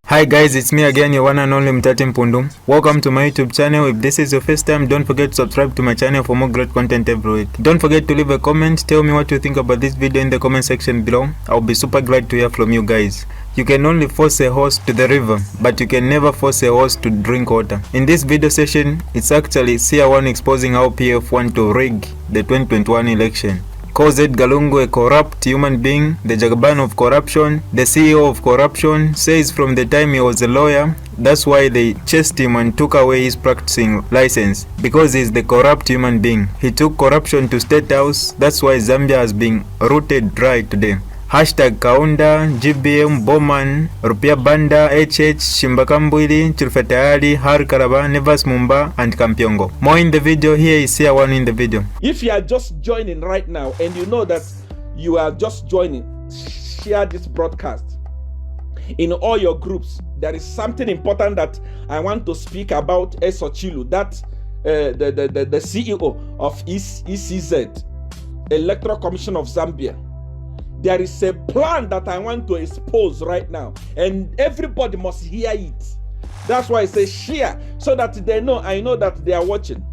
Hi guys, it's me again, your one and only Mutati Mpundu. Welcome to my YouTube channel. If this is your first time, don't forget to subscribe to my channel for more great content every week. Don't forget to leave a comment. Tell me what you think about this video in the comment section below. I'll be super glad to hear from you guys. You can only force a horse to the river, but you can never force a horse to drink water. In this video session, it's actually Seer 1 exposing how PF want to rig the 2021 election. Calls Edgar Lungu a corrupt human being, the Jagaban of corruption, the CEO of corruption, says from the time he was a lawyer, that's why they chased him and took away his practicing license, because he's the corrupt human being. He took corruption to State House, that's why Zambia has been rooted dry today. Hashtag Kaunda, GBM, Bowman, Rupia Banda, Chishimba, Kambwili, Chilufya, Tayali, Kalaba, Nevas, Mumba, and Kampyongo. More in the video. Here is Seer 1 in the video. If you are just joining right now and you know that you are just joining, share this broadcast in all your groups. There is something important that I want to speak about. Chilu, that the CEO of ECZ, Electoral Commission of Zambia. There is a plan that I want to expose right now, and everybody must hear it. That's why I say share, so that they know. I know that they are watching.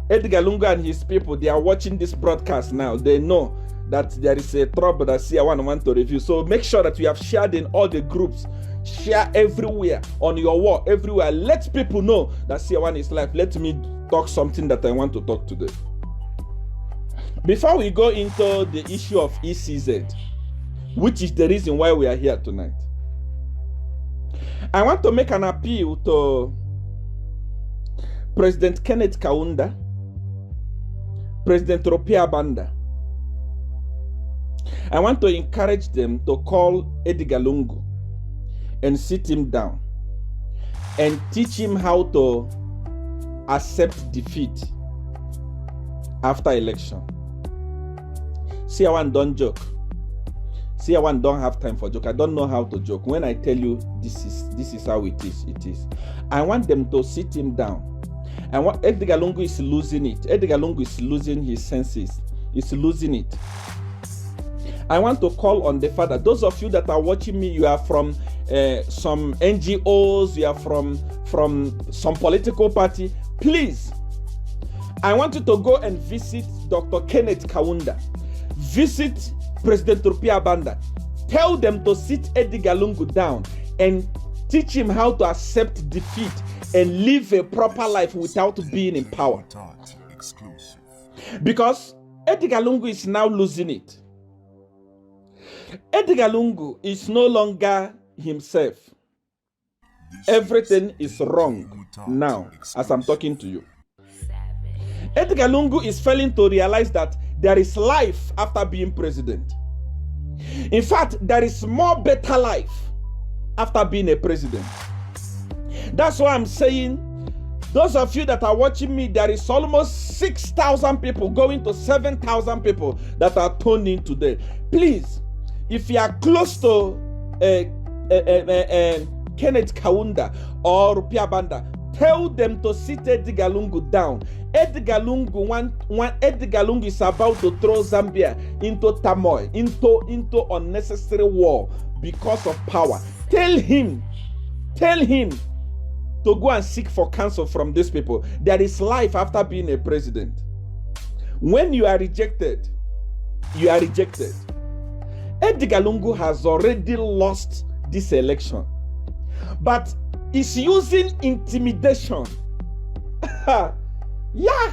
Edgar Lungu and his people, they are watching this broadcast now. They know that there is a trouble that Seer 1 want to review. So make sure that you have shared in all the groups. Share everywhere, on your wall, everywhere. Let people know that Seer 1 is live. Let me talk something that I want to talk today. Before we go into the issue of ECZ, which is the reason why we are here tonight, I want to make an appeal to President Kenneth Kaunda, President Rupia Banda. I want to encourage them to call Edgar Lungu and sit him down and teach him how to accept defeat after election. Seer 1 don't joke. Seer 1 don't have time for joke. I don't know how to joke. When I tell you this is how it is, it is. I want them to sit him down. And what Edgar Lungu is losing it. Edgar Lungu is losing his senses. He's losing it. I want to call on the father. Those of you that are watching me, you are from some NGOs, you are from some political party. Please, I want you to go and visit Dr. Kenneth Kaunda. Visit President Rupia Banda. Tell them to sit Edgar Lungu down and teach him how to accept defeat and live a proper life without being in power. Because Edgar Lungu is now losing it. Edgar Lungu is no longer himself. Everything is wrong now as I'm talking to you. Edgar Lungu is failing to realize that there is life after being president. In fact, there is more better life after being a president. That's why I'm saying, those of you that are watching me, there is almost 6,000 people going to 7,000 people that are tuned in today. Please, if you are close to Kenneth Kaunda or Rupia Banda, tell them to sit Edgar Lungu down. Edgar Lungu is about to throw Zambia into turmoil, into unnecessary war because of power. Tell him to go and seek for counsel from these people. There is life after being a president. When you are rejected, you are rejected. Edgar Lungu has already lost this election, but is using intimidation. Yeah.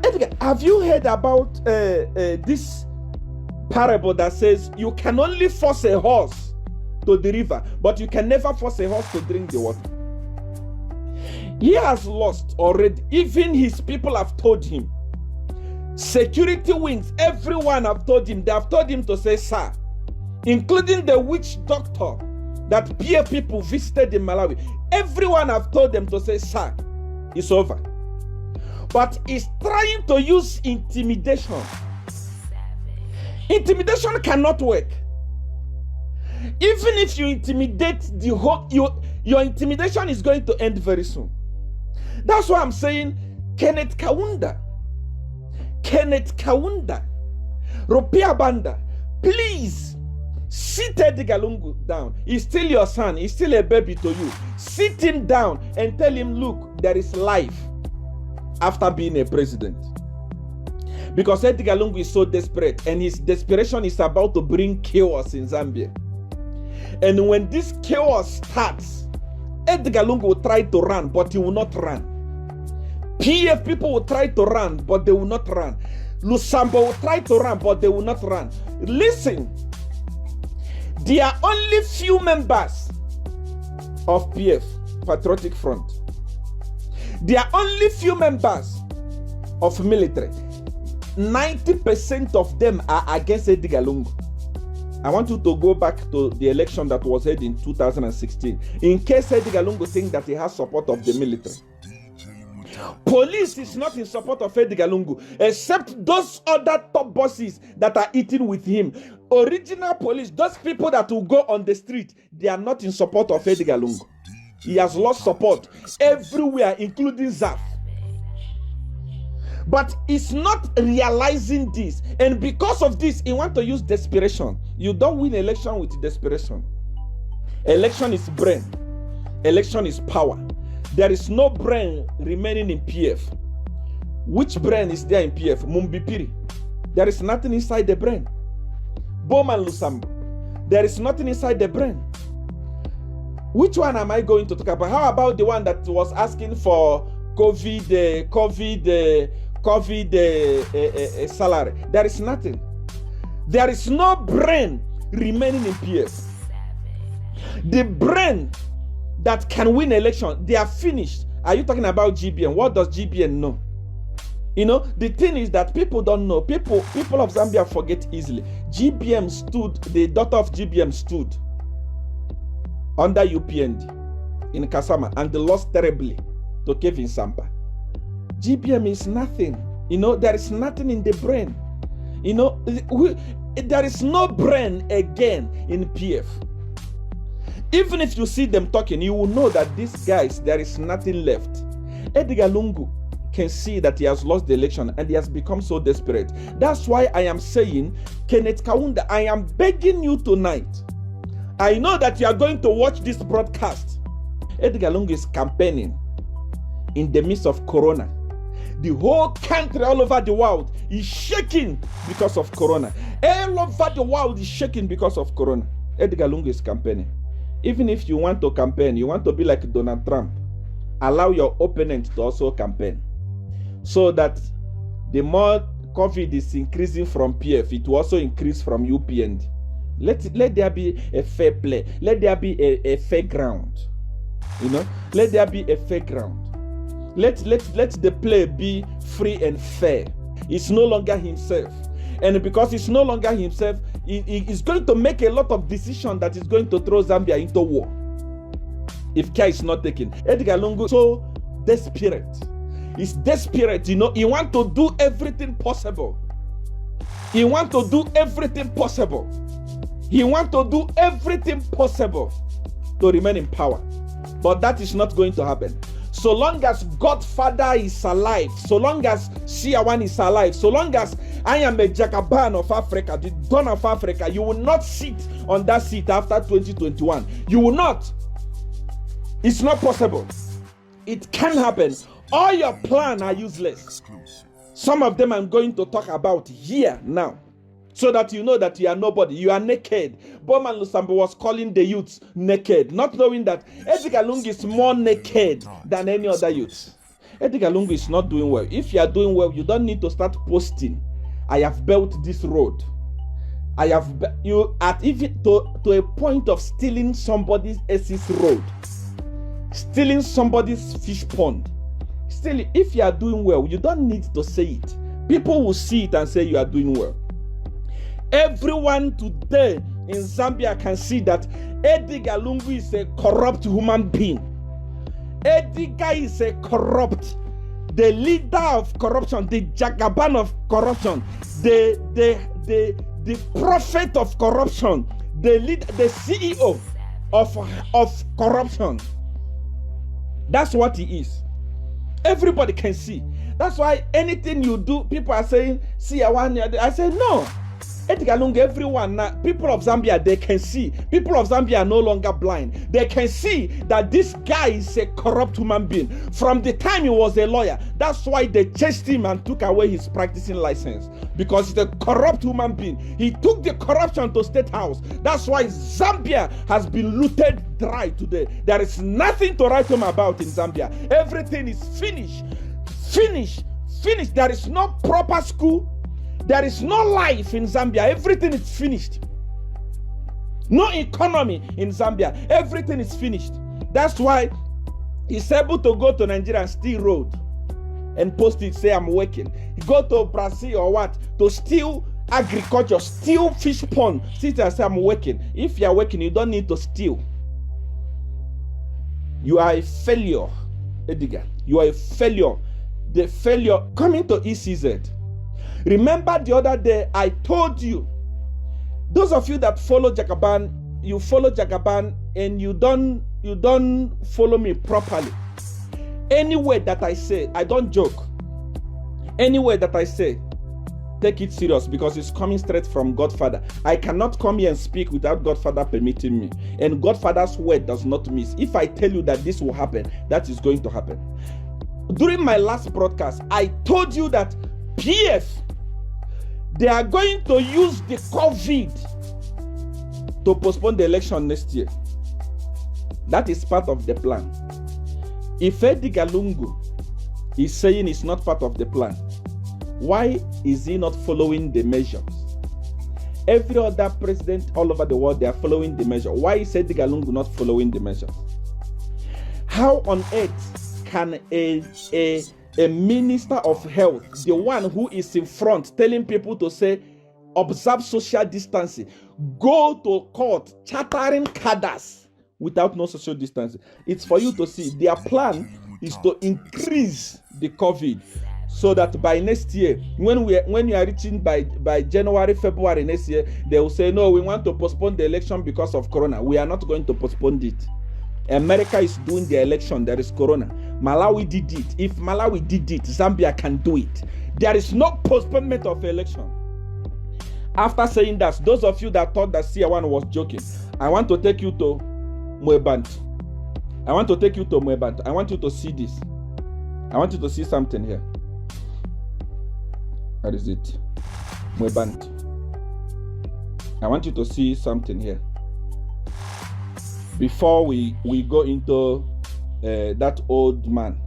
Edgar, have you heard about this parable that says you can only force a horse to the river, but you can never force a horse to drink the water? He has lost already. Even his people have told him. Security wings, everyone have told him. They have told him to say, sir, including the witch doctor that peer people visited in Malawi. Everyone have told them to say, sir, it's over. But he's trying to use intimidation. Intimidation cannot work. Even if you intimidate the whole, your intimidation is going to end very soon. That's why I'm saying Kenneth Kaunda, Rupia Banda, please Sit Edgar Lungu down. He's still your son. He's still a baby to you. Sit him down and tell him, look, there is life after being a president. Because Edgar Lungu is so desperate, and his desperation is about to bring chaos in Zambia. And when this chaos starts, Edgar Lungu will try to run, but he will not run. PF people will try to run, but they will not run. Lusamba will try to run, but they will not run. Listen, there are only few members of PF, Patriotic Front. There are only few members of military. 90% of them are against Edgar Lungu. I want you to go back to the election that was held in 2016. In case Edgar Lungu thinks that he has support of the military. Police is not in support of Edgar Lungu, except those other top bosses that are eating with him. Original police, those people that will go on the street, they are not in support of Edgar Lungu. He has lost support everywhere, including ZAF. But he's not realizing this. And because of this, he wants to use desperation. You don't win election with desperation. Election is brain. Election is power. There is no brain remaining in PF. Which brain is there in PF? Mumbipiri. There is nothing inside the brain. Bowman Lusambo. There is nothing inside the brain. Which one am I going to talk about? How about the one that was asking for COVID salary? There is nothing. There is no brain remaining in PF. The brain that can win election, they are finished. Are you talking about GBM? What does GBM know? You know, the thing is that people don't know. People of Zambia forget easily. GBM stood, the daughter of GBM stood under UPND in Kasama, and they lost terribly to Kevin Sampa. GBM is nothing. You know, there is nothing in the brain. You know, there is no brain again in PF. Even if you see them talking, you will know that these guys, there is nothing left. Edgar Lungu can see that he has lost the election and he has become so desperate. That's why I am saying, Kenneth Kaunda, I am begging you tonight. I know that you are going to watch this broadcast. Edgar Lungu is campaigning in the midst of Corona. The whole country all over the world is shaking because of Corona. All over the world is shaking because of Corona. Edgar Lungu is campaigning. Even if you want to campaign, you want to be like Donald Trump, allow your opponent to also campaign. So that the more COVID is increasing from PF, it will also increase from UPND. Let there be a fair play. Let there be a fair ground. You know, let there be a fair ground. Let the play be free and fair. It's no longer himself. And because it's no longer himself, he is going to make a lot of decisions that is going to throw Zambia into war if care is not taken. Edgar Lungu is so desperate. He's desperate, you know. He wants to do everything possible. He wants to do everything possible. He wants to do everything possible to remain in power. But that is not going to happen. So long as Godfather is alive, so long as Siawan is alive, so long as I am a Jagaban of Africa, the Don of Africa, you will not sit on that seat after 2021. You will not. It's not possible. It can happen. All your plans are useless. Some of them I'm going to talk about here now, so that you know that you are nobody. You are naked. Bowman Lusambo was calling the youths naked, not knowing that Edgar Lungu is more naked than any other youth. Edgar Lungu is not doing well. If you are doing well, you don't need to start posting, I have built this road. I have you at even to a point of stealing somebody else's road, stealing somebody's fish pond. Still, if you are doing well, you don't need to say it. People will see it and say you are doing well. Everyone today in Zambia can see that Edgar Lungu is a corrupt human being. Edgar is a corrupt, the leader of corruption, the Jagaban of corruption, the prophet of corruption, the CEO of corruption. That's what he is. Everybody can see. That's why anything you do, people are saying, see, I say, no. Edgar Lungu, everyone now, people of Zambia, they can see. People of Zambia are no longer blind. They can see that this guy is a corrupt human being. From the time he was a lawyer, that's why they chased him and took away his practicing license. Because he's a corrupt human being. He took the corruption to State House. That's why Zambia has been looted dry today. There is nothing to write home about in Zambia. Everything is finished. Finished. There is no proper school. There is no life in Zambia. Everything is finished. No economy in Zambia. Everything is finished. That's why he's able to go to Nigeria and steal road and post it, say I'm working. He go to Brazil or what to steal agriculture, steal fish pond, sit there and say I'm working. If you are working, you don't need to steal. You are a failure, Edgar. You are a failure. The failure coming to ECZ. Remember the other day I told you, those of you that follow Jagaban, you follow Jagaban and you don't follow me properly. Any word that I say, I don't joke. Any word that I say, take it serious because it's coming straight from Godfather. I cannot come here and speak without Godfather permitting me. And Godfather's word does not miss. If I tell you that this will happen, that is going to happen. During my last broadcast, I told you that PF, they are going to use the COVID to postpone the election next year. That is part of the plan. If Edgar Lungu is saying it's not part of the plan, why is he not following the measures? Every other president all over the world, they are following the measure. Why is Edgar Lungu not following the measures? How on earth can a minister of health, the one who is in front telling people to say observe social distancing, go to court chattering cadres without no social distancing? It's for you to see. Their plan is to increase the COVID so that by next year, when you are reaching by January, February next year, they will say, no, we want to postpone the election because of Corona. We are not going to postpone it. America is doing the election. There is Corona. Malawi did it. If Malawi did it, Zambia can do it. There is no postponement of election. After saying that, those of you that thought that Seer was joking, I want to take you to Mwebantu. I want to take you to Mwebantu. I want you to see this. I want you to see something here. Where is it? Mwebantu. I want you to see something here. Before we go into that old man,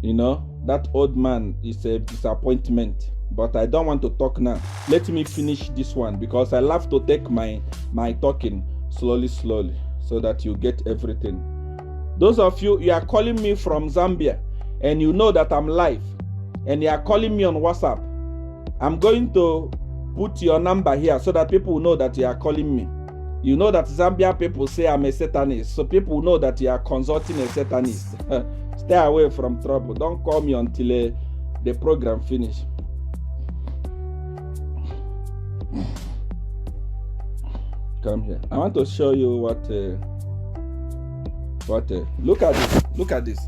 you know, that old man is a disappointment, but I don't want to talk now. Let me finish this one because I love to take my talking slowly so that you get everything. Those of you are calling me from Zambia and you know that I'm live and you are calling me on WhatsApp, I'm going to put your number here so that people will know that you are calling me. You know that Zambia people say I'm a Satanist, so people know that you are consulting a Satanist. Stay away from trouble. Don't call me until the program finish. Come here. I want to show you what. Look at this. Look at this.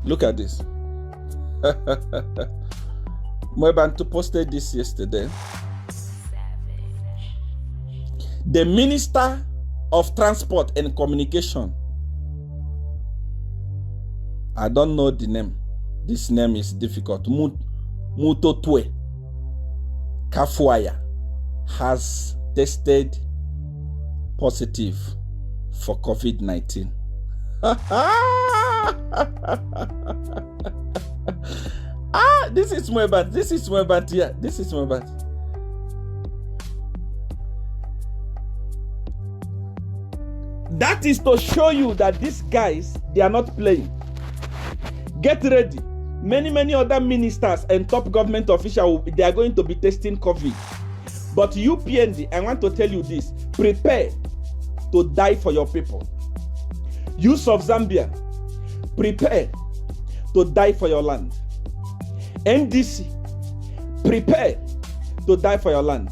Look at this. Mwebantu posted this yesterday. The Minister of Transport and Communication, I don't know the name. This name is difficult. Mutotwe Kafuaya has tested positive for COVID-19. This is Mwebantu. This is Mwebantu. Yeah, this is Mwebantu. That is to show you that these guys, they are not playing. Get ready. Many other ministers and top government officials, they are going to be testing COVID. But UPND, I want to tell you this. Prepare to die for your people. Youth of Zambia, prepare to die for your land. NDC, prepare to die for your land.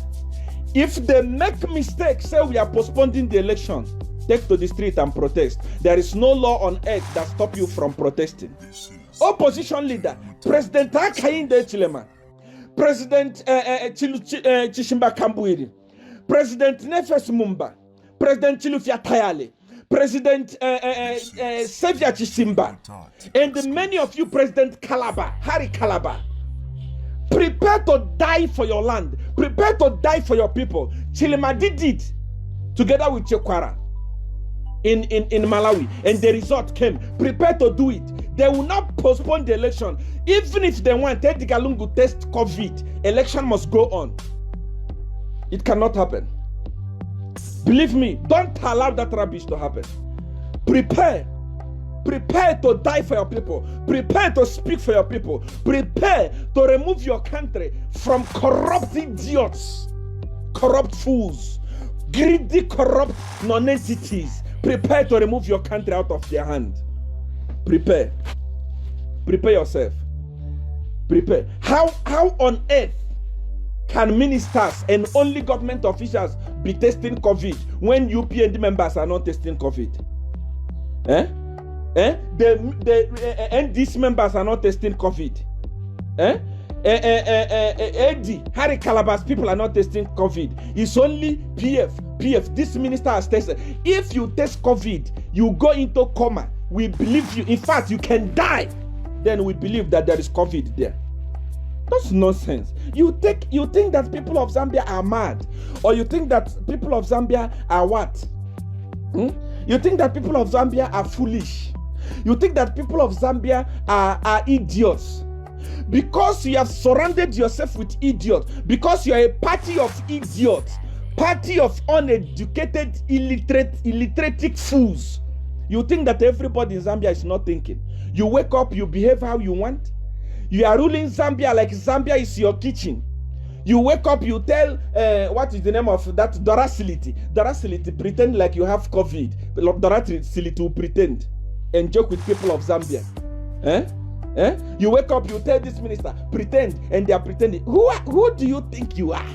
If they make mistakes, say we are postponing the election, take to the street and protest. There is no law on earth that stop you from protesting. Opposition leader, President Hakainde Hichilema, President Chishimba Kambwili, President Nefes Mumba, President Chilufya Tayali, President Seer Chishimba, and many of you, President Kalaba, Harry Kalaba. Prepare to die for your land. Prepare to die for your people. Chilima did it together with Chekwara in Malawi, and the result came. Prepare to do it. They will not postpone the election. Even if they want Edgar Lungu test COVID, election must go on. It cannot happen. Believe me, don't allow that rubbish to happen. Prepare. Prepare to die for your people. Prepare to speak for your people. Prepare to remove your country from corrupt idiots, corrupt fools, greedy, corrupt non-entities. Prepare to remove your country out of their hand. Prepare. Prepare yourself. Prepare. How on earth can ministers and only government officials be testing COVID when UPND members are not testing COVID? And these members are not testing COVID. Harry Calaba's people are not testing COVID. It's only PF. This minister has tested. If you test COVID, you go into coma. We believe you. In fact, you can die. Then we believe that there is COVID there. That's nonsense. You think that people of Zambia are mad, or you think that people of Zambia are what? You think that people of Zambia are foolish. You think that people of Zambia are idiots. Because you have surrounded yourself with idiots, because you are a party of idiots, party of uneducated, illiterate fools. You think that everybody in Zambia is not thinking. You wake up, you behave how you want. You are ruling Zambia like Zambia is your kitchen. You wake up, you tell, what is the name of that? Doracility. Doracility, pretend like you have COVID. Doracility will pretend and joke with people of Zambia. You wake up, you tell this minister, pretend, and they are pretending. Who do you think you are?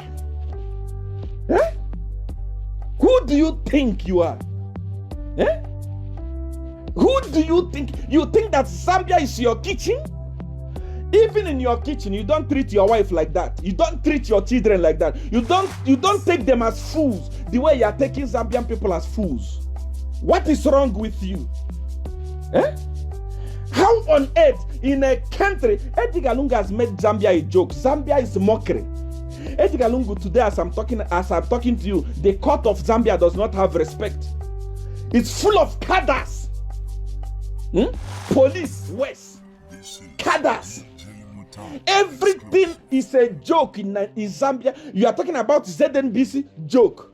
Who do you think you are? Who do you think? You think that Zambia is your kitchen? Even in your kitchen, you don't treat your wife like that. You don't treat your children like that. You don't take them as fools the way you are taking Zambian people as fools. What is wrong with you? How on earth in a country, Edgar Lungu has made Zambia a joke. Zambia is mockery. Edgar Lungu today, as I'm talking to you, the court of Zambia does not have respect. It's full of cadres. Police, West, cadres. Everything is a joke in Zambia. You are talking about ZNBC, joke.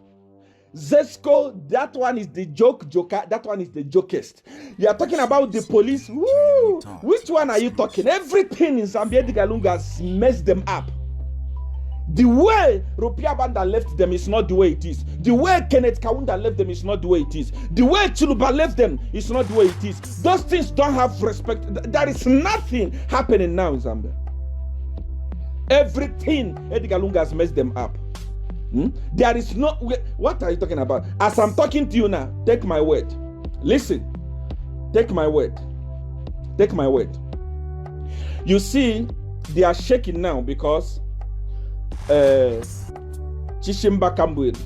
Zesco, that one is the joker, that one is the jokest. You are talking about the police. Woo! Which one are you talking? Everything in Zambia, Edgar Lungu has messed them up. The way Rupia Banda left them is not the way it is. The way Kenneth Kaunda left them is not the way it is. The way Chilufya left them is not the way it is. Those things don't have respect. There is nothing happening now in Zambia. Everything Edgar Lungu has messed them up. There is no. What are you talking about? As I'm talking to you now, take my word. Listen. Take my word. Take my word. You see, they are shaking now because Chishimba Kambwili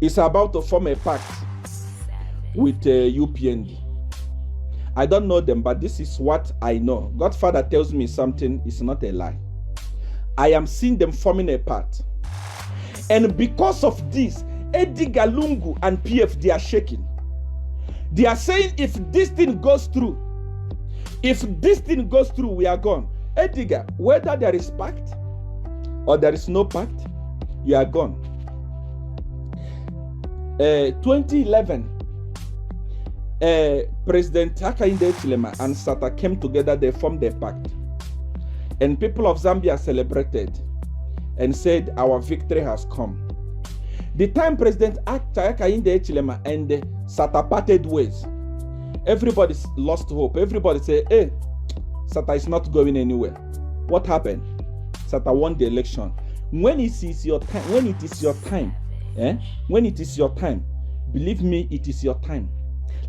is about to form a pact with UPND. I don't know them, but this is what I know. Godfather tells me something, it's not a lie. I am seeing them forming a pact. And because of this, Edgar Lungu and PF, they are shaking. They are saying if this thing goes through, we are gone. Edgar, whether there is pact or there is no pact, you are gone. 2011, President Hakainde Hichilema and Sata came together, they formed a pact. And people of Zambia celebrated and said, our victory has come. The time President Hakainde Hichilema and Sata parted ways, everybody lost hope. Everybody said, hey, Sata is not going anywhere. What happened? Sata won the election. When it is your time, when it is your time, believe me, it is your time.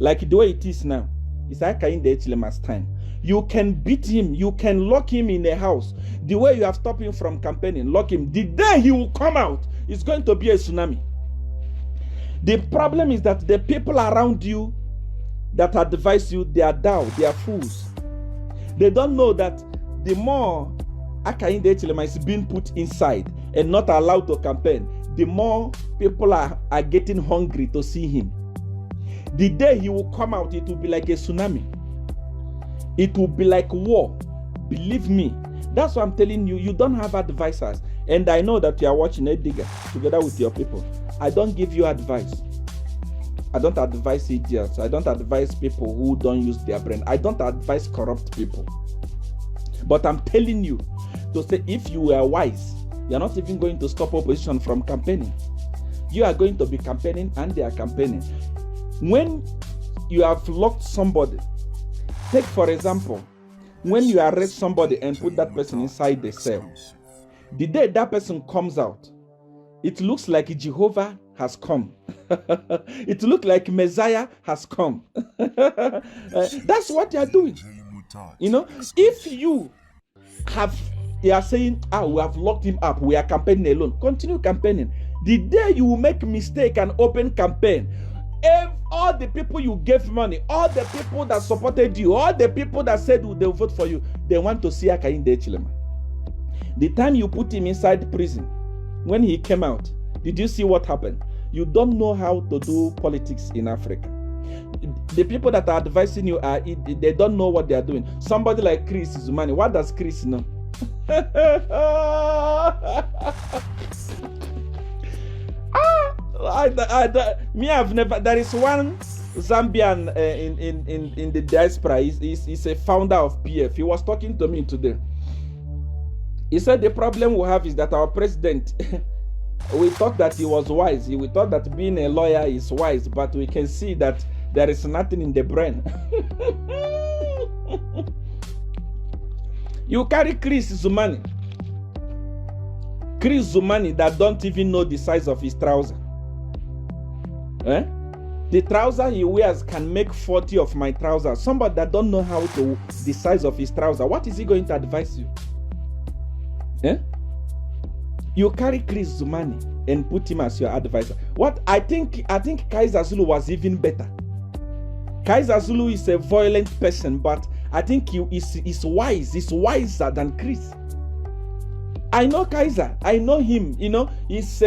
Like the way it is now, it's Hakainde Hichilema's time. You can beat him. You can lock him in a house. The way you have stopped him from campaigning, lock him. The day he will come out, it's going to be a tsunami. The problem is that the people around you that advise you, they are down, they are fools. They don't know that the more Hakainde Hichilema is being put inside and not allowed to campaign, the more people are getting hungry to see him. The day he will come out, it will be like a tsunami. It will be like war. Believe me. That's why I'm telling you, you don't have advisors. And I know that you are watching Edgar together with your people. I don't give you advice. I don't advise idiots. I don't advise people who don't use their brain. I don't advise corrupt people. But I'm telling you to say, if you were wise, you're not even going to stop opposition from campaigning. You are going to be campaigning and they are campaigning. When you have locked somebody, take for example, when you arrest somebody and put that person inside the cell, the day that person comes out, it looks like Jehovah has come. It looks like Messiah has come. That's what they are doing. You know, if you are saying, we have locked him up, we are campaigning alone, continue campaigning. The day you will make a mistake and open campaign, all the people you gave money, all the people that supported you, all the people that said they'll vote for you, they want to see Hakainde Hichilema. The time you put him inside prison, when he came out, did you see what happened? You don't know how to do politics in Africa. The people that are advising you, they don't know what they are doing. Somebody like Chris Zumani, what does Chris know? I've never. There is one Zambian in the diaspora. He's a founder of PF. He was talking to me today. He said the problem we have is that our president, we thought that he was wise. We thought that being a lawyer is wise, but we can see that there is nothing in the brain. You carry Chris Zumani that don't even know the size of his trouser. The trouser he wears can make 40 of my trousers. Somebody that don't know how to the size of his trouser, what is he going to advise you? You carry Chris Zumani and put him as your advisor. What I think Kaiser Zulu was even better. Kaiser Zulu is a violent person, but I think he is wise. He's wiser than Chris. I know Kaiser. I know him. You know, he's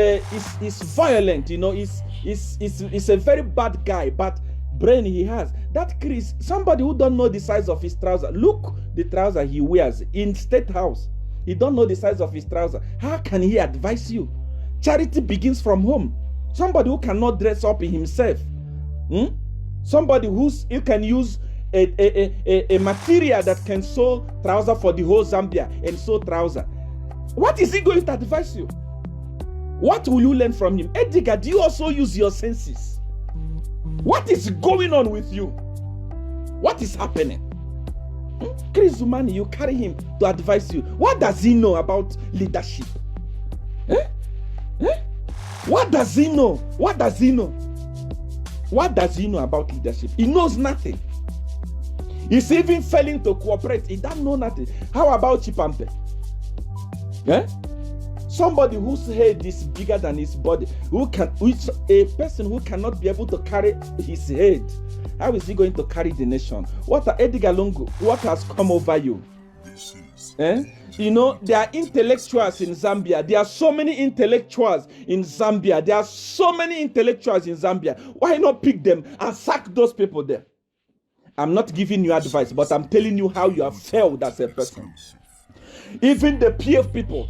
violent. You know, he's a very bad guy, but brain he has. That Chris, somebody who don't know the size of his trouser. Look, the trouser he wears in State House. He don't know the size of his trouser. How can he advise you? Charity begins from home. Somebody who cannot dress up in himself. Somebody you can use a material that can sew trouser for the whole Zambia and sew trouser. What is he going to advise you? What will you learn from him? Edgar, do you also use your senses? What is going on with you? What is happening? Chris Zumani, you carry him to advise you. What does he know about leadership? What does he know? What does he know? What does he know about leadership? He knows nothing. He's even failing to cooperate. He doesn't know nothing. How about Chipampe? Somebody whose head is bigger than his body, a person who cannot be able to carry his head. How is he going to carry the nation? Edgar Lungu, what has come over you? You know, there are intellectuals in Zambia. There are so many intellectuals in Zambia. Why not pick them and sack those people there? I'm not giving you advice, but I'm telling you how you have failed as a person. Even the PF people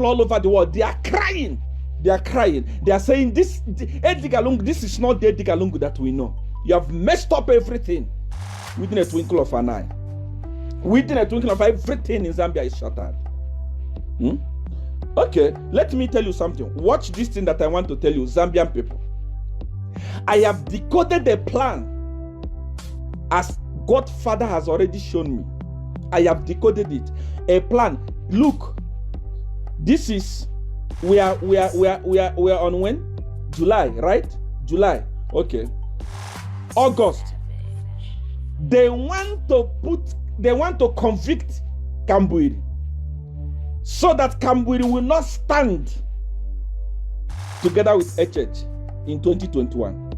all over the world, they are crying. They are saying, this Edgar Lungu, this is not the Edgar Lungu that we know. You have messed up everything within a twinkle of an eye. Within a twinkle of everything in Zambia is shattered. Okay, let me tell you something. Watch this thing that I want to tell you, Zambian people. I have decoded the plan as Godfather has already shown me. I have decoded it. A plan. Look, this is we are on when? July, right? July. Okay. August. They want to convict Kambwili so that Kambwili will not stand together with HH in 2021.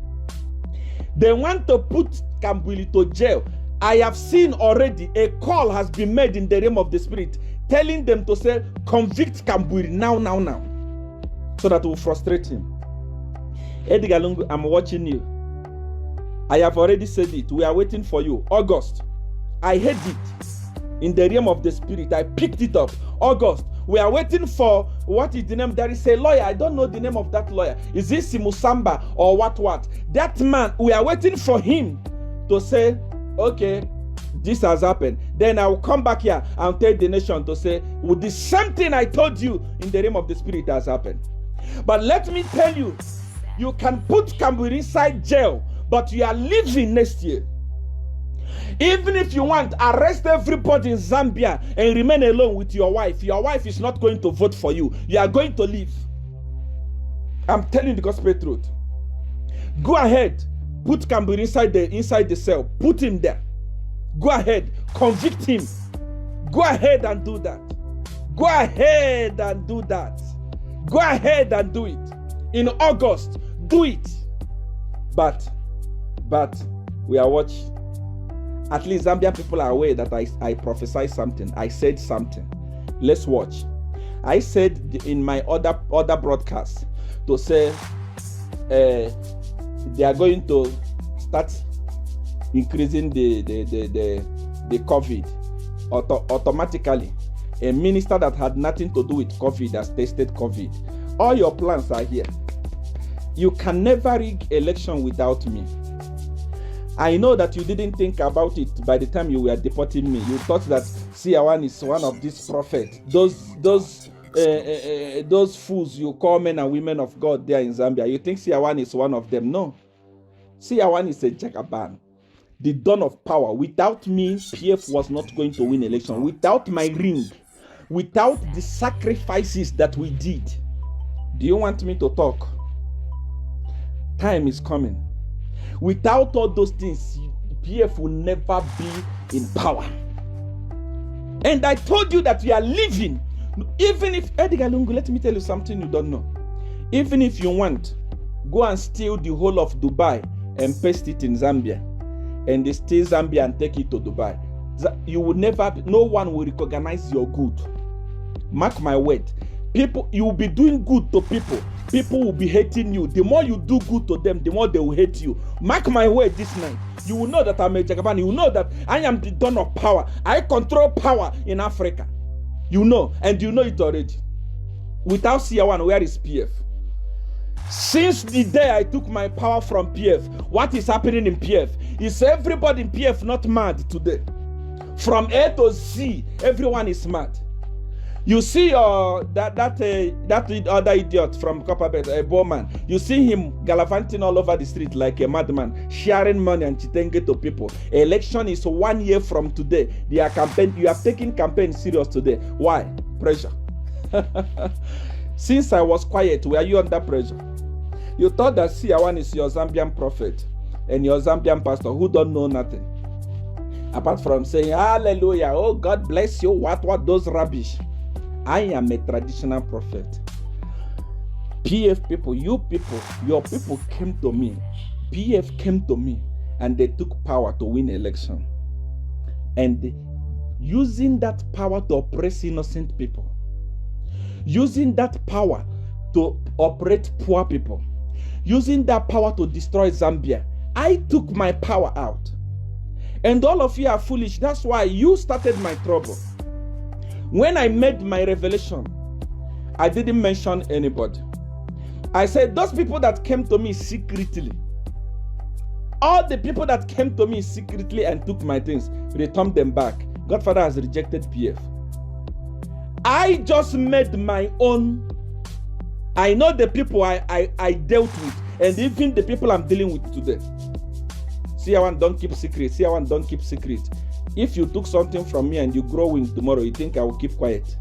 They want to put Kambwili to jail. I have seen already a call has been made in the realm of the spirit telling them to say, convict Kambwili now, so that will frustrate him. Edgar Lungu, I'm watching you. I have already said it. We are waiting for you. August, I heard it in the realm of the spirit. I picked it up. August, we are waiting for, what is the name? There is a lawyer. I don't know the name of that lawyer. Is it Simusamba or what? That man, we are waiting for him to say, okay, this has happened. Then I will come back here and tell the nation to say, well, the same thing I told you in the realm of the spirit has happened. But let me tell you, you can put Kambwili inside jail, but you are leaving next year. Even if you want, arrest everybody in Zambia and remain alone with your wife. Your wife is not going to vote for you. You are going to leave. I'm telling you the gospel truth. Go ahead, put Kambwili inside the cell. Put him there. Go ahead, convict him. Go ahead and do that. Go ahead and do that. Go ahead and do it. In August, do it. But we are watching. At least Zambian people are aware that I prophesied something. I said something. Let's watch. I said in my other broadcast to say they are going to start increasing the COVID automatically. A minister that had nothing to do with COVID has tested COVID. All your plans are here. You can never rig election without me. I know that you didn't think about it by the time you were deporting me. You thought that Siawan is one of these prophets. Those fools you call men and women of God there in Zambia. You think Siawan is one of them? No. Siawan is a Jagaban. The dawn of power. Without me, PF was not going to win election. Without my ring, without the sacrifices that we did. Do you want me to talk? Time is coming. Without all those things, PF will never be in power. And I told you that we are living. Even if, Edgar Lungu, let me tell you something you don't know. Even if you want, go and steal the whole of Dubai and paste it in Zambia. And they steal Zambia and take it to Dubai. You will never, no one will recognize your good. Mark my word. People, you will be doing good to people. People will be hating you. The more you do good to them, the more they will hate you. Mark my word this night. You will know that I'm a Jagaban. You will know that I am the dawn of power. I control power in Africa. You know, and you know it already. Without Siawan, where is PF? Since the day I took my power from PF, what is happening in PF? Is everybody in PF not mad today? From A to Z, everyone is mad. You see that other idiot from Copperbelt, Bowman. You see him gallivanting all over the street like a madman, sharing money and chitenge to people. Election is 1 year from today. You have taken campaign serious today. Why? Pressure. Since I was quiet, were you under pressure? You thought that Siawan is your Zambian prophet and your Zambian pastor who don't know nothing. Apart from saying, hallelujah, oh God bless you, what those rubbish. I am a traditional prophet. PF people, your people came to me. PF came to me and they took power to win election. And using that power to oppress innocent people. Using that power to operate poor people. Using that power to destroy Zambia. I took my power out. And all of you are foolish. That's why you started my trouble. When I made my revelation, I didn't mention anybody. I said, those people that came to me secretly, all the people that came to me secretly and took my things, returned them back. Godfather has rejected PF. I just made my own. I know the people I dealt with, and even the people I'm dealing with today. Siawan, don't keep secret. Siawan, don't keep secret. If you took something from me and you grow in tomorrow, you think I will keep quiet,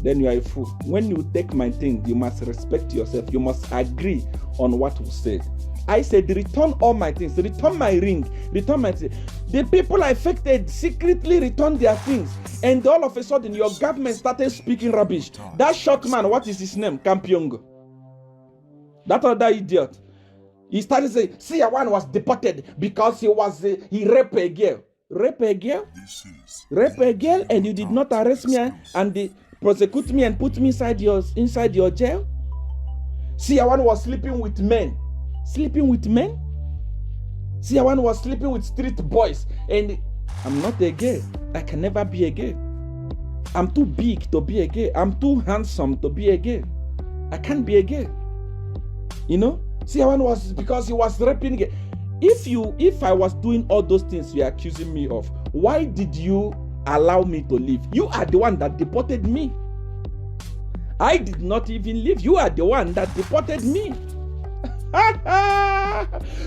then you are a fool. When you take my thing, you must respect yourself. You must agree on what was said. I said, return all my things, return my ring, return my things. The people affected secretly returned their things. And all of a sudden, your government started speaking rubbish. That short man, what is his name? Kampyongo. That other idiot. He started saying, Seer one was deported because he raped a girl. Rape a girl? Rape a girl, and you did not arrest me and they prosecute me and put me inside your jail? Seer one was sleeping with men. Sleeping with men? Seer one was sleeping with street boys. And I'm not a gay. I can never be a gay. I'm too big to be a gay. I'm too handsome to be a gay. I can't be a gay. You know? Seer one was because he was raping gay. If I was doing all those things you're accusing me of, why did you allow me to live? You are the one that deported me. I did not even leave. You are the one that deported me.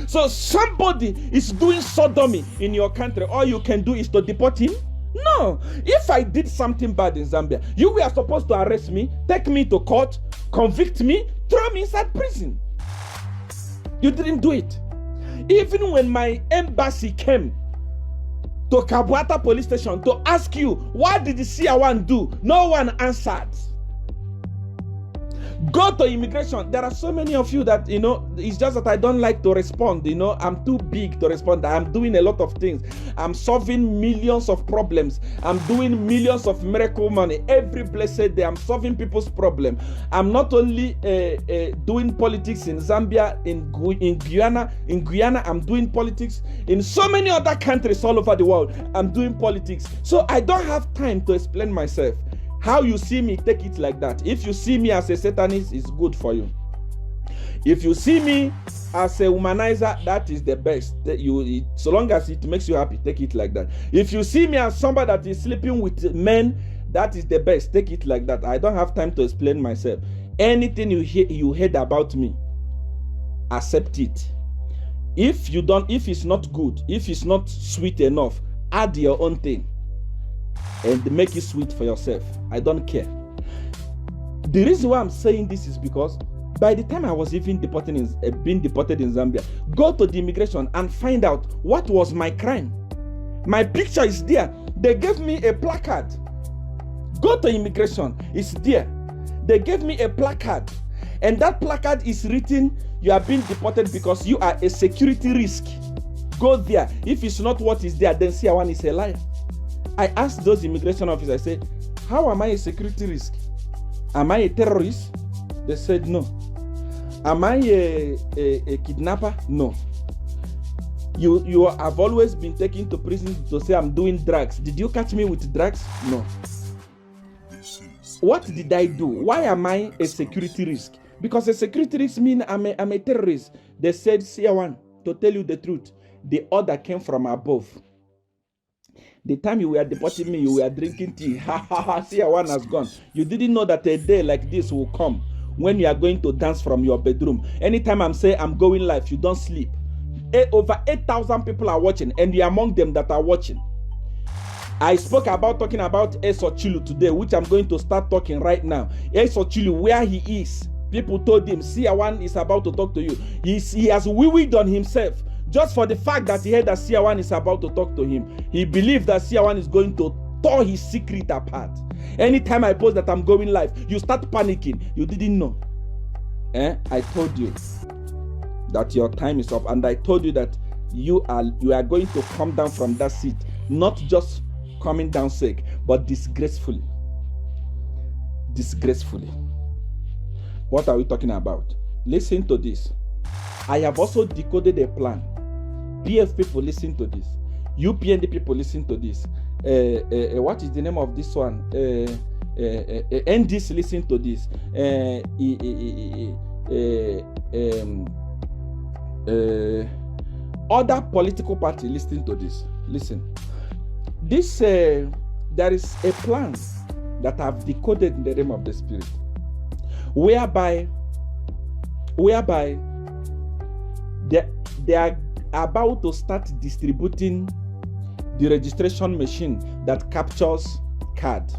So somebody is doing sodomy in your country. All you can do is to deport him? No. If I did something bad in Zambia, you were supposed to arrest me, take me to court, convict me, throw me inside prison. You didn't do it. Even when my embassy came to Kabwata police station to ask you, what did the Seer one do? No one answered. Go to immigration. There are so many of you that, it's just that I don't like to respond. I'm too big to respond. I'm doing a lot of things. I'm solving millions of problems. I'm doing millions of miracle money. Every blessed day, I'm solving people's problem. I'm not only doing politics in Zambia, in Guyana. In Guyana, I'm doing politics. In so many other countries all over the world, I'm doing politics. So I don't have time to explain myself. How you see me, take it like that. If you see me as a Satanist, it's good for you. If you see me as a womanizer, that is the best. So long as it makes you happy, take it like that. If you see me as somebody that is sleeping with men, that is the best. Take it like that. I don't have time to explain myself. Anything you heard about me, accept it. If it's not good, if it's not sweet enough, add your own thing and make it sweet for yourself. I don't care. The reason why I'm saying this is because by the time I was even being deported in Zambia, go to the immigration and find out what was my crime. My picture is there. They gave me a placard. Go to immigration. It's there. They gave me a placard. And that placard is written, you are being deported because you are a security risk. Go there. If it's not what is there, then Seer one is a liar. I asked those immigration officers, I said, how am I a security risk? Am I a terrorist? They said no. Am I a kidnapper? No. You have always been taken to prison to say I'm doing drugs. Did you catch me with drugs? No. What did I do? Why am I a security risk? Because a security risk means I'm a terrorist. They said, Seer one, to tell you the truth, the order came from above. The time you were deporting me, you were drinking tea. Ha ha ha, Seer one has gone. You didn't know that a day like this will come when you are going to dance from your bedroom. Anytime I'm saying I'm going live, you don't sleep. Over 8,000 people are watching, and you're among them that are watching. I spoke about talking about Chilu today, which I'm going to start talking right now. Chilu, where he is, people told him, Seer one is about to talk to you. He has wee-weed on himself. Just for the fact that he heard that Seer one is about to talk to him, he believed that Seer one is going to tear his secret apart. Anytime I post that I'm going live, you start panicking. You didn't know. I told you that your time is up, and I told you that you are going to come down from that seat, not just coming down sick, but disgracefully. Disgracefully. What are we talking about? Listen to this. I have also decoded a plan. PF people, listen to this. UPND people, listen to this. What is the name of this one? NDs, listen to this. Other political party, listen to this. Listen. This there is a plan that I've decoded in the realm of the spirit, whereby they are about to start distributing the registration machine that captures card,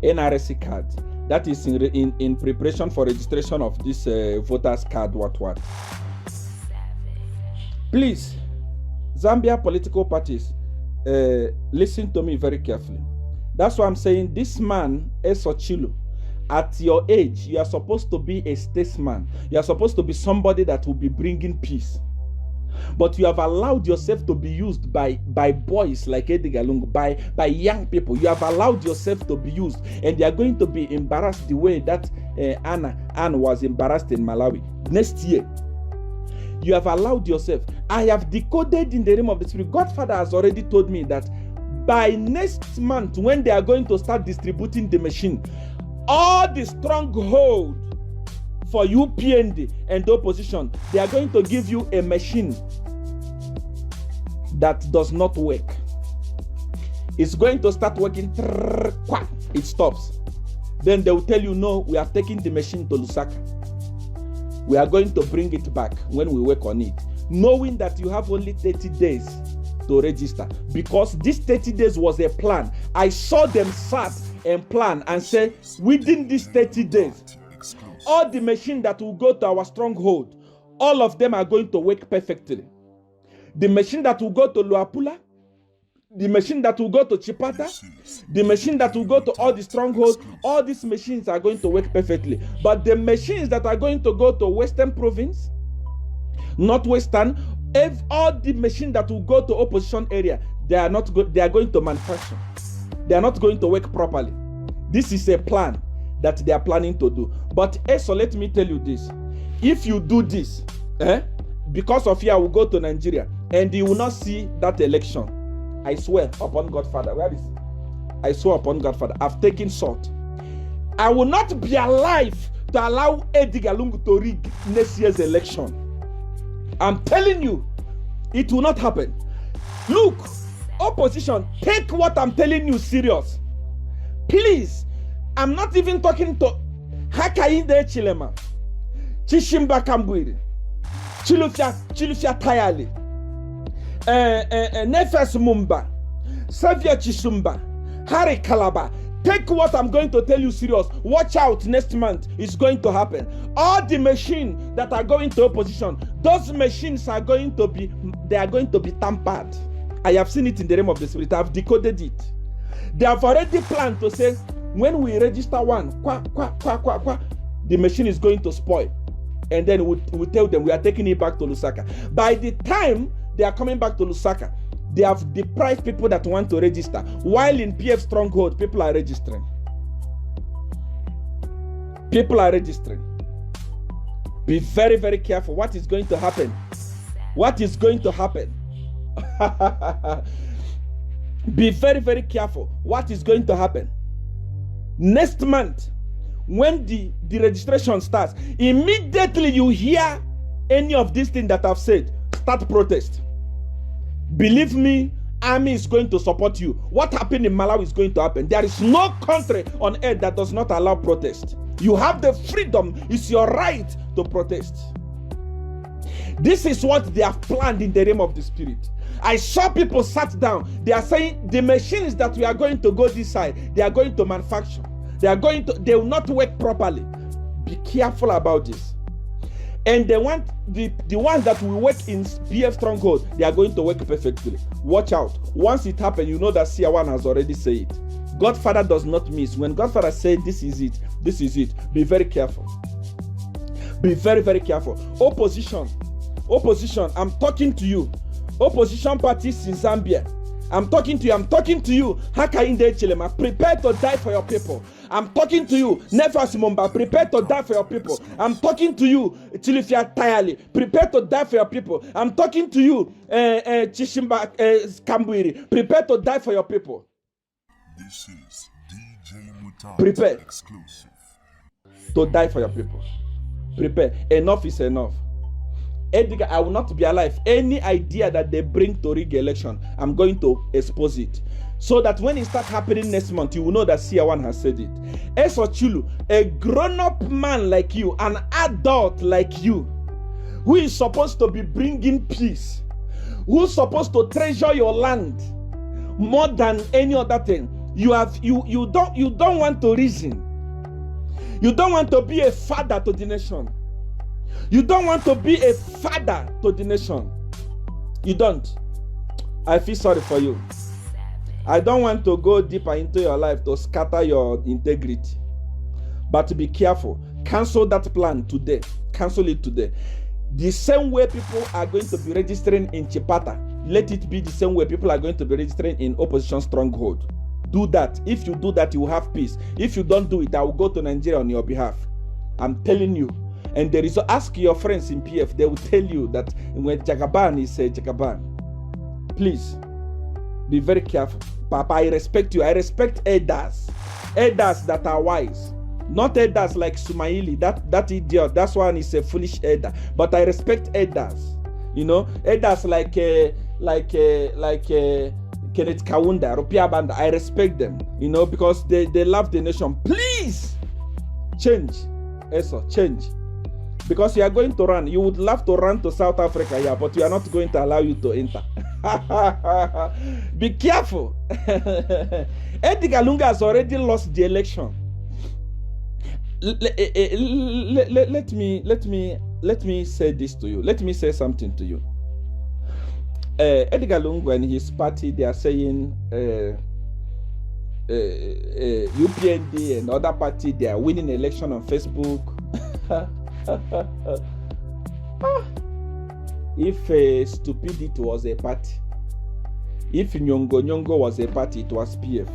NRSC card. That is in preparation for registration of this voters card. What? Please, Zambia political parties, listen to me very carefully. That's why I'm saying this man, Chilu, at your age, you are supposed to be a statesman. You are supposed to be somebody that will be bringing peace. But you have allowed yourself to be used by boys like Edgar Lungu, by young people. You have allowed yourself to be used, and they are going to be embarrassed the way that Anne was embarrassed in Malawi. Next year, you have allowed yourself. I have decoded in the realm of the spirit. Godfather has already told me that by next month, when they are going to start distributing the machine, all the stronghold for UPND and the opposition, they are going to give you a machine that does not work. It's going to start working, it stops. Then they will tell you, no, we are taking the machine to Lusaka. We are going to bring it back when we work on it, knowing that you have only 30 days to register, because this 30 days was a plan. I saw them sat and plan and say, within these 30 days, all the machines that will go to our stronghold, all of them are going to work perfectly. The machine that will go to Luapula, the machine that will go to Chipata, the machine that will go to all the strongholds, all these machines are going to work perfectly. But the machines that are going to go to Western Province, Northwestern, all the machines that will go to opposition area, they are going to manufacture. They are not going to work properly. This is a plan that they are planning to do. But so let me tell you this. If you do this, because of you, I will go to Nigeria and you will not see that election. I swear upon Godfather. Where is it? I swear upon Godfather. I've taken salt. I will not be alive to allow Edgar Lungu to rig next year's election. I'm telling you, it will not happen. Look, opposition, take what I'm telling you serious. Please, I'm not even talking to Hakainde Chilema, Chishimba Kambwili, Chilufya Tayali, Nefes Mumba, Seer Chishimba, Harry Kalaba. Take what I'm going to tell you serious. Watch out, next month it's going to happen. All the machines that are going to opposition, those machines are going to be tampered. I have seen it in the realm of the spirit. I've decoded it. They have already planned to say, when we register one, the machine is going to spoil. And then we tell them we are taking it back to Lusaka. By the time they are coming back to Lusaka, they have deprived people that want to register. While in PF Stronghold, people are registering. People are registering. Be very, very careful. What is going to happen? What is going to happen? Be very, very careful. What is going to happen? Next month, when the registration starts, immediately you hear any of these things that I've said, start protest. Believe me, army is going to support you. What happened in Malawi is going to happen. There is no country on earth that does not allow protest. You have the freedom. It's your right to protest. This is what they have planned in the realm of the spirit. I saw people sat down. They are saying the machines that we are going to go this side, they are going to manufacture. They will not work properly. Be careful about this. And they want the ones that will work in PF Stronghold, they are going to work perfectly. Watch out. Once it happens, you know that Seer 1 has already said it. Godfather does not miss. When Godfather said this is it, this is it. Be very careful. Be very, very careful. Opposition, I'm talking to you. Opposition parties in Zambia, I'm talking to you. Hakainde Chilema, prepare to die for your people. I'm talking to you. Nefas Mumba, prepare to die for your people. I'm talking to you. Chilufya Tayali, prepare to die for your people. I'm talking to you. Chishimba Kambwili, prepare to die for your people. This is DJ Mutati Prepare exclusive. To die for your people. Prepare. Enough is enough. Edgar, I will not be alive. Any idea that they bring to rig election, I'm going to expose it. So that when it starts happening next month, you will know that Seer 1 has said it. Chulu, a grown-up man like you, an adult like you, who is supposed to be bringing peace, who's supposed to treasure your land more than any other thing, you don't want to reason. You don't want to be a father to the nation. You don't want to be a father to the nation. You don't. I feel sorry for you. I don't want to go deeper into your life to scatter your integrity. But be careful. Cancel that plan today. Cancel it today. The same way people are going to be registering in Chipata, let it be the same way people are going to be registering in opposition stronghold. Do that. If you do that, you will have peace. If you don't do it, I will go to Nigeria on your behalf. I'm telling you. And there is, ask your friends in PF, they will tell you that when Jagaban is Jagaban. Please, be very careful. Papa, I respect you. I respect elders. Elders that are wise. Not elders like Sumaili, that idiot. That's one is a foolish elder. But I respect elders. You know, elders like Kenneth Kaunda, Rupia Banda. I respect them. You know, because they love the nation. Please change. Eso, change. Because you are going to run. You would love to run to South Africa here, but we are not going to allow you to enter. Be careful. Edgar Lunga has already lost the election. Let me say this to you. Let me say something to you. Edgar Lungu and his party, they are saying UPND and other party, they are winning election on Facebook. If stupidity was a party, if Nyongo was a party, it was PF.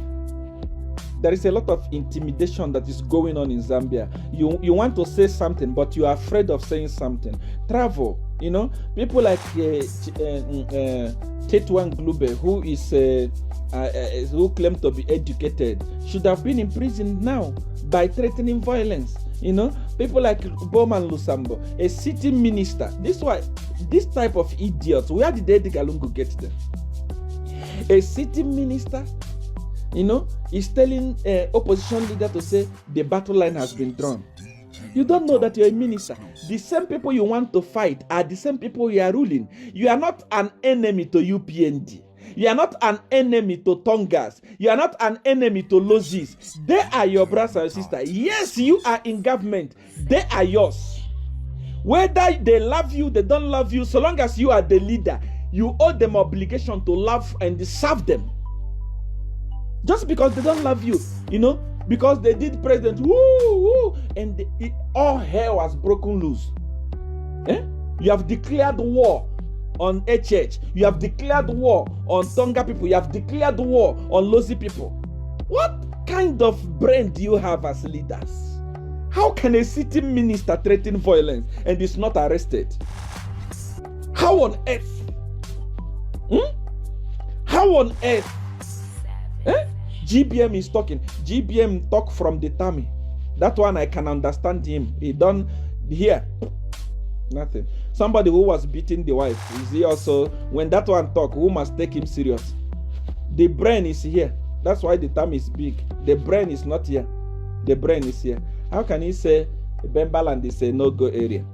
There is a lot of intimidation that is going on in Zambia. You want to say something, but you are afraid of saying something. Travel, you know, people like Tetwan Glube, who is who claimed to be educated, should have been imprisoned now by threatening violence. You know, people like Bowman Lusambo, a sitting minister. This type of idiots, where did Edgar Lungu get them? A sitting minister, you know, is telling opposition leader to say the battle line has been drawn. You don't know that you're a minister. The same people you want to fight are the same people you are ruling. You are not an enemy to UPND. You are not an enemy to Tongas. You are not an enemy to Lozis. They are your brothers and sisters. Yes, you are in government. They are yours. Whether they love you, they don't love you, so long as you are the leader, you owe them obligation to love and serve them. Just because they don't love you, you know, because they did president, and all hell has broken loose. You have declared war on HH. You have declared war on Tonga people. You have declared war on Lozi people. What kind of brain do you have as leaders? How can a sitting minister threaten violence and is not arrested? How on earth? How on earth? GBM is talking. GBM talk from the tummy. That one I can understand him. He done here. Nothing. Somebody who was beating the wife. Is he also, when that one talk, who must take him serious? The brain is here. That's why the tummy is big. The brain is not here. The brain is here. How can he say Bembaland is a no-go area?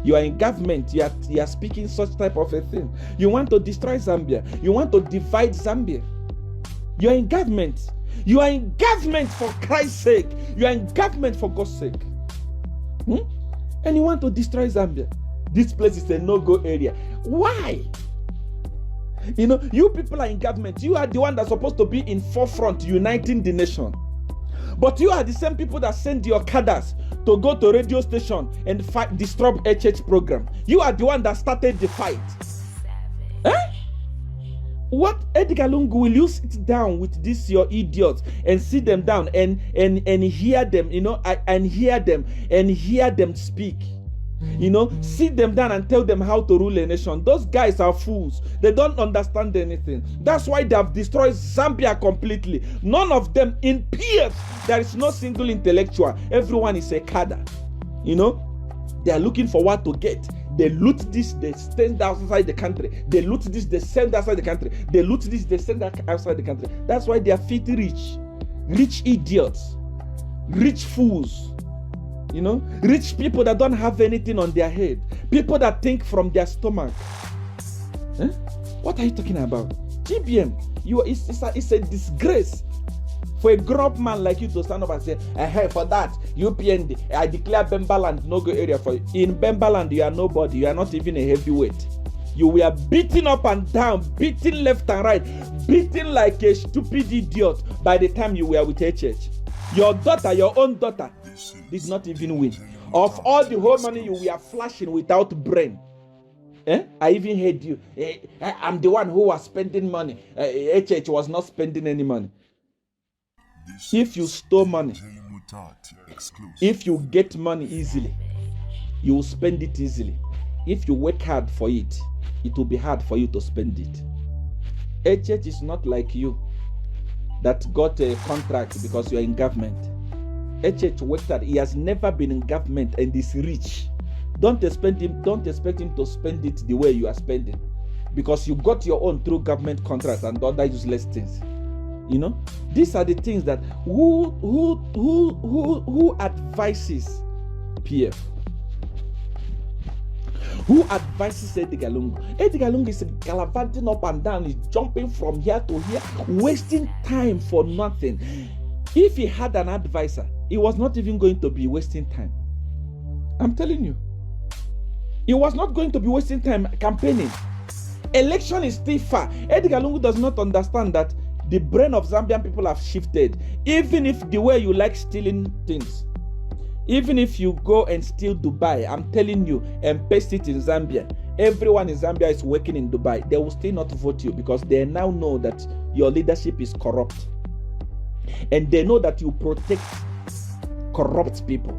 You are in government. You are speaking such type of a thing. You want to destroy Zambia. You want to divide Zambia. You are in government. You are in government for Christ's sake. You are in government for God's sake. And you want to destroy Zambia. This place is a no-go area. Why? You know, you people are in government. You are the one that's supposed to be in forefront, uniting the nation. But you are the same people that send your cadres to go to radio station and fight, disrupt HH program. You are the one that started the fight. What, Edgar Lungu, will you sit down with this your idiots and sit them down and hear them, you know, and hear them speak? You know, sit them down and tell them how to rule a nation. Those guys are fools. They don't understand anything. That's why they have destroyed Zambia completely. None of them in peers. There is no single intellectual. Everyone is a cadre. You know, they are looking for what to get. They loot this, they send outside the country. They loot this, they send outside the country. They loot this, they send outside the country. That's why they are filthy rich. Rich idiots. Rich fools. You know, rich people that don't have anything on their head. People that think from their stomach. What are you talking about? GBM, it's a disgrace for a grown-up man like you to stand up and say, hey, for that, UPND, I declare Bembaland no-go area for you. In Bembaland, you are nobody. You are not even a heavyweight. You were beaten up and down, beaten left and right, beaten like a stupid idiot by the time you were with HH. Your daughter, your own daughter, did not even win. Of all the whole money you were flashing without brain. I even heard you. I'm the one who was spending money. HH was not spending any money. If you store money, if you get money easily, you will spend it easily. If you work hard for it, it will be hard for you to spend it. HH is not like you that got a contract because you are in government. HH worked hard. He has never been in government and is rich. Don't expect him to spend it the way you are spending, because you got your own through government contract and other useless things. You know, these are the things that who advises PF? Who advises Edgar Lungu? Edgar Lungu is gallivanting up and down, he's jumping from here to here, wasting time for nothing. If he had an advisor, he was not even going to be wasting time. I'm telling you. He was not going to be wasting time campaigning. Election is still far. Edgar Lungu does not understand that the brain of Zambian people have shifted. Even if the way you like stealing things, even if you go and steal Dubai, I'm telling you, and paste it in Zambia, everyone in Zambia is working in Dubai. They will still not vote you because they now know that your leadership is corrupt. And they know that you protect corrupt people.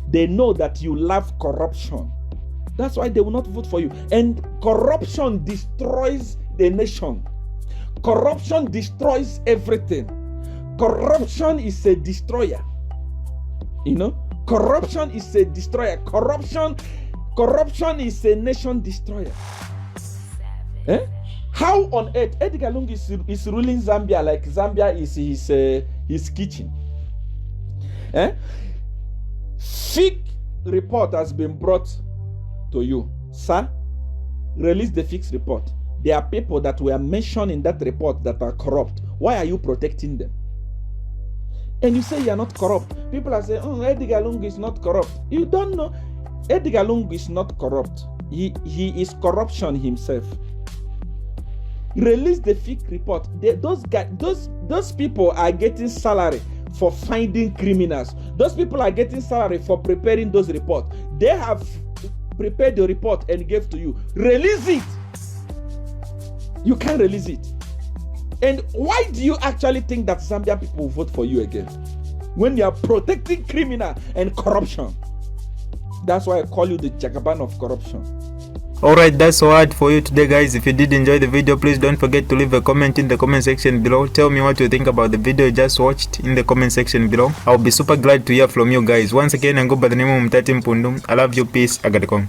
They know that you love corruption. That's why they will not vote for you. And corruption destroys the nation. Corruption destroys everything. Corruption is a destroyer. You know, corruption is a destroyer. Corruption is a nation destroyer. How on earth Edgar Lungu is ruling Zambia like Zambia is his kitchen? Fake report has been brought to you, sir. Release the fixed report. There are people that were mentioned in that report that are corrupt. Why are you protecting them? And you say you are not corrupt. People are saying, oh, Edgar Lungu is not corrupt. You don't know. Edgar Lungu is not corrupt. He is corruption himself. Release the fake report. Those people are getting salary for finding criminals. Those people are getting salary for preparing those reports. They have prepared the report and gave to you. Release it. You can't release it. And why do you actually think that Zambian people will vote for you again when you are protecting criminal and corruption? That's why I call you the Jagaban of corruption. Alright, that's all for you today, guys. If you did enjoy the video, please don't forget to leave a comment in the comment section below. Tell me what you think about the video you just watched in the comment section below. I'll be super glad to hear from you guys. Once again, I go by the name of Mutati Mpundu. I love you. Peace. I gotta go.